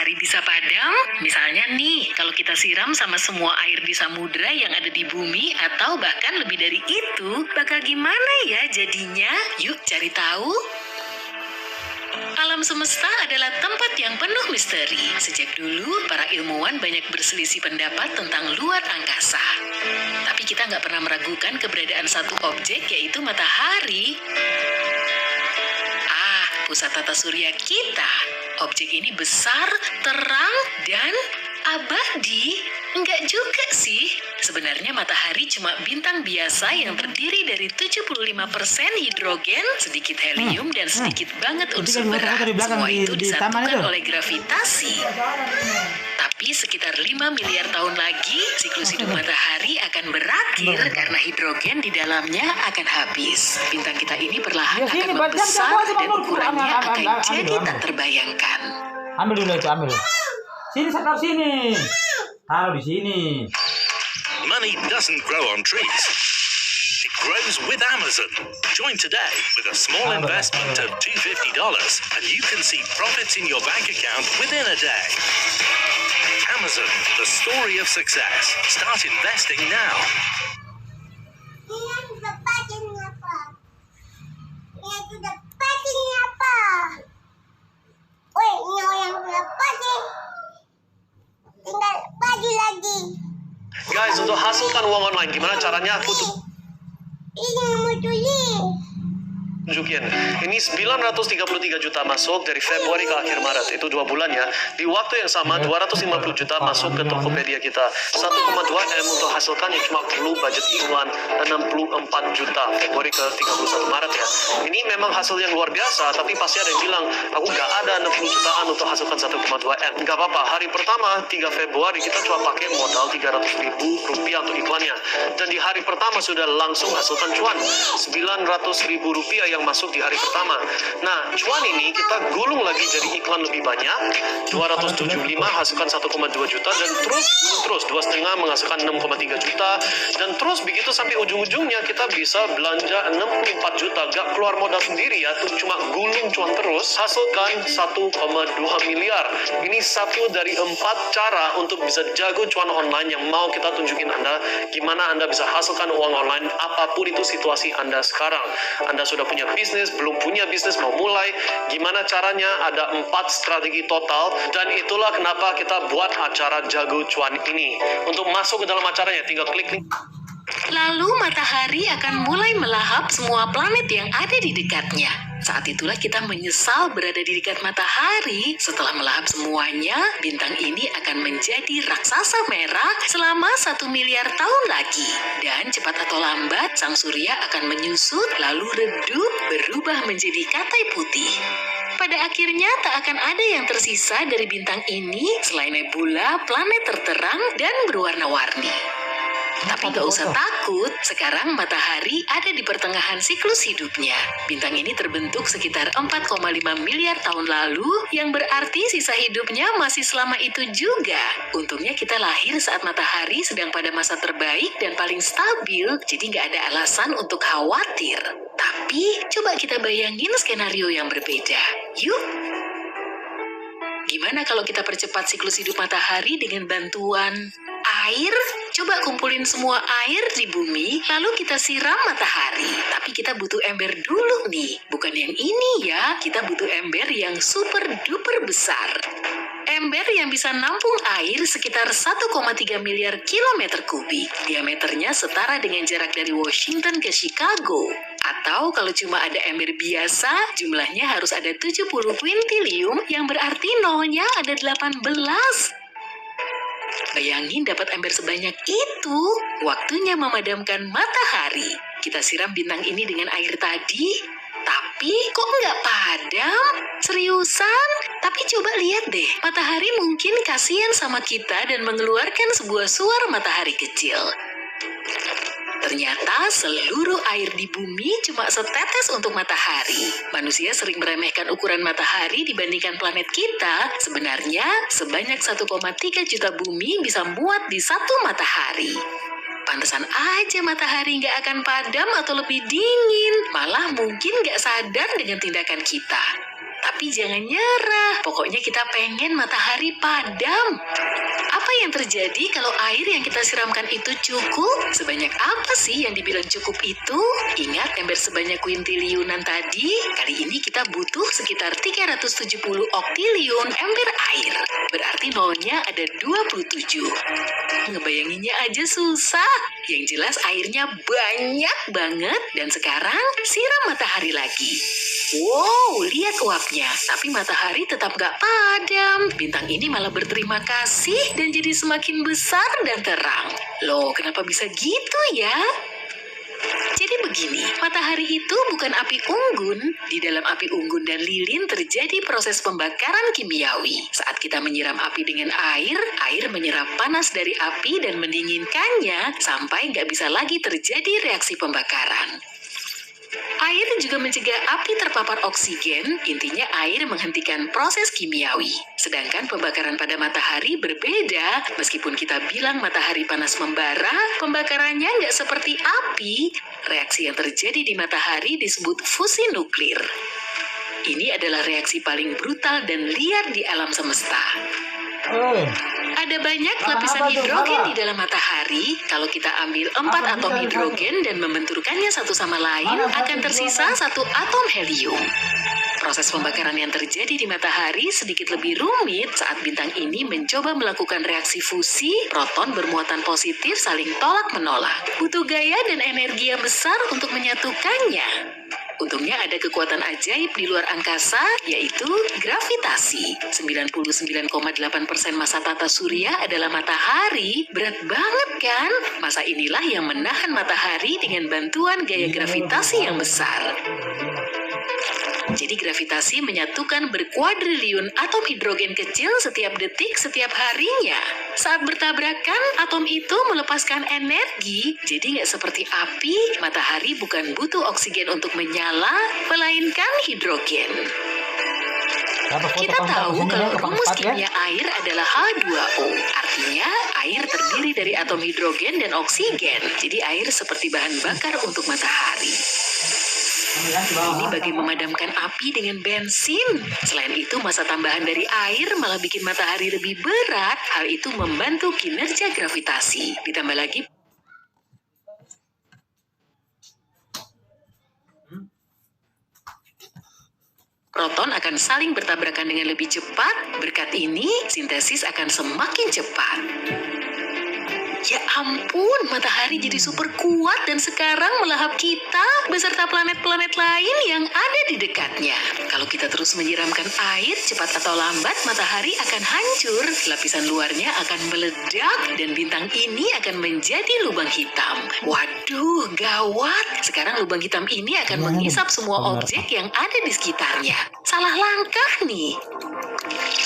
matahari bisa padam? Misalnya nih, kalau kita siram sama semua air di samudra yang ada di bumi atau bahkan lebih dari itu, bakal gimana ya jadinya? Yuk cari tahu. Alam semesta adalah tempat yang penuh misteri. Sejak dulu, para ilmuwan banyak berselisih pendapat tentang luar angkasa. Tapi kita nggak pernah meragukan keberadaan satu objek, yaitu matahari. Pusat tata surya kita. Objek ini besar, terang, dan abadi. Enggak juga sih. Sebenarnya matahari cuma bintang biasa yang terdiri dari 75% hidrogen, sedikit helium, dan sedikit banget unsur berat. Semua itu disatukan oleh gravitasi. Tapi sekitar 5 miliar tahun lagi, siklus hidup matahari akan berakhir karena hidrogen di dalamnya akan habis. Bintang kita ini perlahan akan membesar dan ukurannya akan jadi tak terbayangkan. Ambil dulu itu, ambil. Sini, saya taruh sini. Taruh di sini. Money doesn't grow on trees. It grows with Amazon. Join today with a small investment of $250 and you can see profits in your bank account within a day. Amazon, the story of success. Start investing now. Guys, untuk hasilkan uang online, gimana caranya? Aku tuh tunjukin. Ini 933 juta masuk dari Februari ke akhir Maret. Itu 2 bulan ya. Di waktu yang sama 250 juta masuk ke Tokopedia kita. 1,2 M untuk hasilkan yang cuma perlu budget iklan 64 juta Februari ke 31 Maret ya. Ini memang hasil yang luar biasa, tapi pasti ada yang bilang, aku nggak ada 60 jutaan untuk hasilkan 1,2 M. Nggak apa-apa, hari pertama 3 Februari kita cuma pakai modal 300 ribu rupiah untuk iklannya. Dan di hari pertama sudah langsung hasilkan cuan 900 ribu rupiah yang masuk di hari pertama. Nah, cuan ini kita gulung lagi jadi iklan lebih banyak, 275 hasilkan 1,2 juta, dan terus 2,5 menghasilkan 6,3 juta, dan terus begitu sampai ujung-ujungnya kita bisa belanja 64 juta, gak keluar modal sendiri ya, tuh cuma gulung cuan terus, hasilkan 1,2 miliar. Ini satu dari 4 cara untuk bisa jago cuan online yang mau kita tunjukin Anda, gimana Anda bisa hasilkan uang online apapun itu situasi Anda sekarang. Anda sudah punya bisnis, belum punya bisnis, mau mulai, gimana caranya? Ada 4 strategi total, dan itulah kenapa kita buat acara Jago Cuan ini. Untuk masuk ke dalam acaranya, tinggal klik link. Lalu matahari akan mulai melahap semua planet yang ada di dekatnya. Saat itulah kita menyesal berada di dekat matahari. Setelah melahap semuanya, bintang ini akan menjadi raksasa merah selama 1 miliar tahun lagi. Dan cepat atau lambat, sang surya akan menyusut lalu redup berubah menjadi katai putih. Pada akhirnya tak akan ada yang tersisa dari bintang ini selain nebula, planet terterang, dan berwarna-warni. Tapi gak usah takut, sekarang matahari ada di pertengahan siklus hidupnya. Bintang ini terbentuk sekitar 4,5 miliar tahun lalu, yang berarti sisa hidupnya masih selama itu juga. Untungnya kita lahir saat matahari sedang pada masa terbaik dan paling stabil, jadi gak ada alasan untuk khawatir. Tapi coba kita bayangin skenario yang berbeda. Yuk! Gimana kalau kita percepat siklus hidup matahari dengan bantuan air? Coba kumpulin semua air di bumi, lalu kita siram matahari. Tapi kita butuh ember dulu nih. Bukan yang ini ya, kita butuh ember yang super duper besar. Ember yang bisa nampung air sekitar 1,3 miliar kilometer kubik. Diameternya setara dengan jarak dari Washington ke Chicago. Atau kalau cuma ada ember biasa, jumlahnya harus ada 70 kuintilium, yang berarti nolnya ada 18. Bayangin dapat ember sebanyak itu. Waktunya memadamkan matahari. Kita siram bintang ini dengan air tadi. Tapi kok nggak padam? Seriusan? Tapi coba lihat deh. Matahari mungkin kasihan sama kita dan mengeluarkan sebuah suara matahari kecil. Ternyata seluruh air di bumi cuma setetes untuk matahari. Manusia sering meremehkan ukuran matahari dibandingkan planet kita. Sebenarnya sebanyak 1,3 juta bumi bisa muat di satu matahari. Pantesan aja matahari nggak akan padam atau lebih dingin. Malah mungkin nggak sadar dengan tindakan kita. Tapi jangan nyerah, pokoknya kita pengen matahari padam. Apa yang terjadi kalau air yang kita siramkan itu cukup? Sebanyak apa sih yang dibilang cukup itu? Ingat ember sebanyak kuintiliunan tadi? Kali ini kita butuh sekitar 370 oktiliun ember air. Berarti nolnya ada 27. Ngebayanginnya aja susah. Yang jelas airnya banyak banget. Dan sekarang siram matahari lagi. Wow, lihat uapnya. Tapi matahari tetap gak padam. Bintang ini malah berterima kasih dan jadi semakin besar dan terang. Loh, kenapa bisa gitu ya? Jadi begini, matahari itu bukan api unggun. Di dalam api unggun dan lilin terjadi proses pembakaran kimiawi. Saat kita menyiram api dengan air, air menyerap panas dari api dan mendinginkannya sampai nggak bisa lagi terjadi reaksi pembakaran. Air juga mencegah api terpapar oksigen, intinya air menghentikan proses kimiawi. Sedangkan pembakaran pada matahari berbeda, meskipun kita bilang matahari panas membara, pembakarannya nggak seperti api. Reaksi yang terjadi di matahari disebut fusi nuklir. Ini adalah reaksi paling brutal dan liar di alam semesta. Ada banyak lapisan hidrogen di dalam matahari. Kalau kita ambil 4 atom hidrogen dan membenturkannya satu sama lain, akan tersisa 1 atom helium. Proses pembakaran yang terjadi di matahari sedikit lebih rumit saat bintang ini mencoba melakukan reaksi fusi, proton bermuatan positif saling tolak-menolak. Butuh gaya dan energi yang besar untuk menyatukannya. Untungnya ada kekuatan ajaib di luar angkasa, yaitu gravitasi. 99,8% massa tata surya adalah matahari. Berat banget kan? Massa inilah yang menahan matahari dengan bantuan gaya gravitasi yang besar. Jadi gravitasi menyatukan berkuadriliun atom hidrogen kecil setiap detik setiap harinya. Saat bertabrakan, atom itu melepaskan energi. Jadi nggak seperti api, matahari bukan butuh oksigen untuk menyala, melainkan hidrogen. Kita tahu kalau rumus kimia air adalah H2O. Artinya, air terdiri dari atom hidrogen dan oksigen. Jadi air seperti bahan bakar untuk matahari. Ini bagi memadamkan api dengan bensin. Selain itu, massa tambahan dari air malah bikin matahari lebih berat. Hal itu membantu kinerja gravitasi. Ditambah lagi, proton akan saling bertabrakan dengan lebih cepat. Berkat ini, sintesis akan semakin cepat. Ya ampun, matahari jadi super kuat dan sekarang melahap kita beserta planet-planet lain yang ada di dekatnya. Kalau kita terus menyiramkan air, cepat atau lambat matahari akan hancur, lapisan luarnya akan meledak, dan bintang ini akan menjadi lubang hitam. Waduh, gawat. Sekarang lubang hitam ini akan menghisap semua objek yang ada di sekitarnya. Salah langkah nih.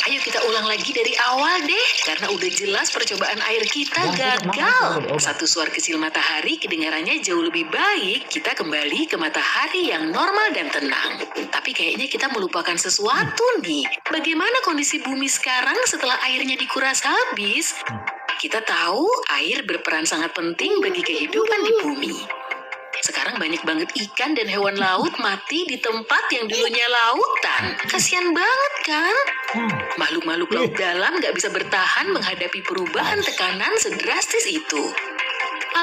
Ayo kita ulang lagi dari awal deh, karena udah jelas percobaan air kita gagal. Satu suar kecil matahari kedengarannya jauh lebih baik. Kita kembali ke matahari yang normal dan tenang. Tapi kayaknya kita melupakan sesuatu nih. Bagaimana kondisi bumi sekarang setelah airnya dikuras habis? Kita tahu air berperan sangat penting bagi kehidupan di bumi. Sekarang banyak banget ikan dan hewan laut mati di tempat yang dulunya lautan. Kasian banget kan? Makhluk-makhluk laut dalam gak bisa bertahan menghadapi perubahan tekanan sedrastis itu.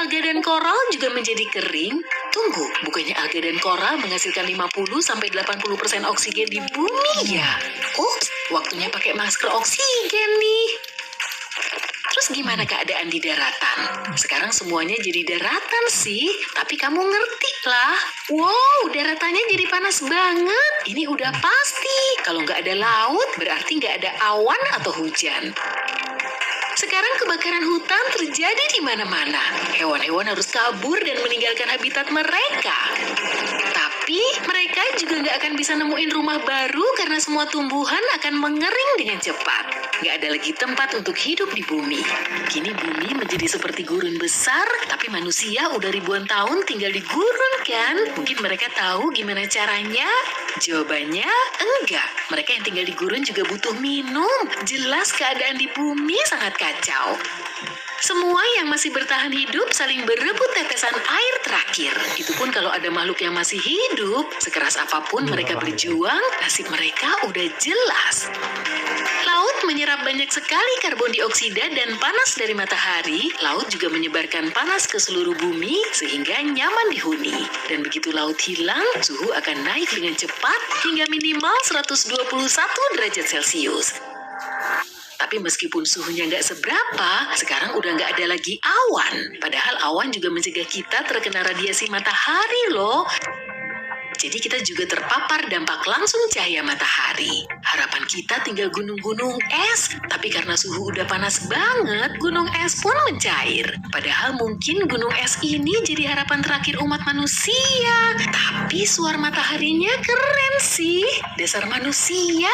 Alga dan koral juga menjadi kering. Tunggu, bukannya alga dan koral menghasilkan 50-80% oksigen di bumi ya? Ups, waktunya pakai masker oksigen nih. Terus gimana keadaan di daratan? Sekarang semuanya jadi daratan sih, tapi kamu ngerti lah. Wow, daratannya jadi panas banget. Ini udah pasti. Kalau nggak ada laut, berarti nggak ada awan atau hujan. Sekarang kebakaran hutan terjadi di mana-mana. Hewan-hewan harus kabur dan meninggalkan habitat mereka. Tapi mereka juga nggak akan bisa nemuin rumah baru karena semua tumbuhan akan mengering dengan cepat. Nggak ada lagi tempat untuk hidup di bumi. Kini bumi menjadi seperti gurun besar, tapi manusia udah ribuan tahun tinggal di gurun kan? Mungkin mereka tahu gimana caranya? Jawabannya enggak. Mereka yang tinggal di gurun juga butuh minum. Jelas keadaan di bumi sangat kacau. Semua yang masih bertahan hidup saling berebut tetesan air terakhir. Itu pun kalau ada makhluk yang masih hidup, sekeras apapun mereka berjuang, nasib mereka udah jelas. Laut menyerap banyak sekali karbon dioksida dan panas dari matahari. Laut juga menyebarkan panas ke seluruh bumi sehingga nyaman dihuni. Dan begitu laut hilang, suhu akan naik dengan cepat hingga minimal 121 derajat Celcius. Tapi meskipun suhunya nggak seberapa, sekarang udah nggak ada lagi awan. Padahal awan juga mencegah kita terkena radiasi matahari loh. Jadi kita juga terpapar dampak langsung cahaya matahari. Harapan kita tinggal gunung-gunung es, tapi karena suhu udah panas banget, gunung es pun mencair. Padahal mungkin gunung es ini jadi harapan terakhir umat manusia. Tapi suar mataharinya keren sih, dasar manusia.